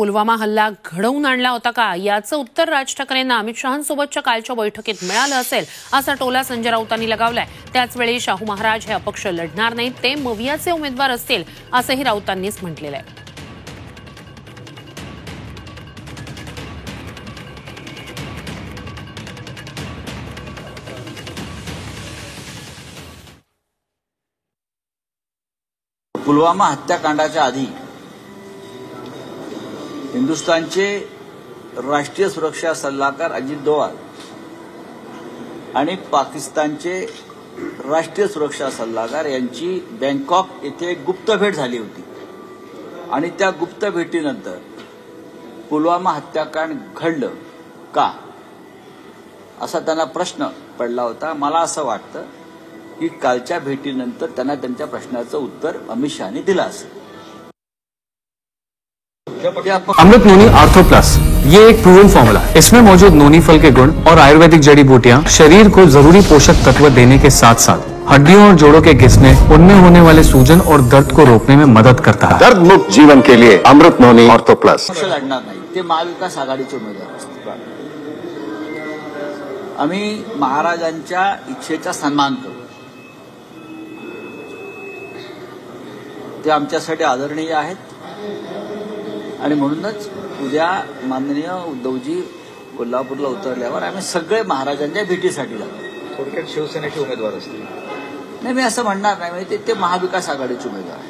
पुलवामा हल्ला घडवून आणला होता का याचं उत्तर राज ठाकरेंना अमित शहांसोबतच्या कालच्या बैठकीत मिळालं असेल असा टोला संजय राऊतांनी लगावलाय। त्याचवेळी शाहू महाराज हे अपक्ष लढणार नाहीत, ते मवियाचे उमेदवार असतील असंही राऊतांनीच म्हटलेलं आहे। पुलवामा हत्याकांडाच्या आधी हिंदुस्थानचे राष्ट्रीय सुरक्षा सल्लागार अजित डोवाल आणि पाकिस्तानचे राष्ट्रीय सुरक्षा सल्लागार यांची बँकॉक येथे गुप्त भेट झाली होती आणि त्या गुप्त भेटीनंतर पुलवामा हत्याकांड घडलं का असा त्यांना प्रश्न पडला होता। मला असं वाटतं की कालच्या भेटीनंतर त्यांना त्यांच्या प्रश्नाचं उत्तर अमित शहानी दिलं असेल। अमृत नोनी आर्थो प्लस ये एक प्रूवन फॉर्मूला है। इसमें मौजूद नोनी फल के गुण और आयुर्वेदिक जड़ी बूटियां शरीर को जरूरी पोषक तत्व देने के साथ साथ हड्डियों और जोड़ों के घिसने, उनमें होने वाले सूजन और दर्द को रोकने में मदद करता है। दर्द मुक्त जीवन के लिए अमृत नोनी आर्थो प्लस। लढणार नाही, ते महाविकास आघाडीचे उमेदवार असतील। आम्ही महाराजांच्या इच्छेचा सन्मान करू, ते आमच्यासाठी आदरणीय आहेत आणि म्हणूनच उद्या माननीय उद्धवजी कोल्हापूरला उतरल्यावर आम्ही सगळे महाराजांच्या भेटीसाठी जातो। थोडक्यात शिवसेनेचे उमेदवार असतील? नाही, मी असं म्हणणार नाही, ते महाविकास आघाडीचे उमेदवार आहेत।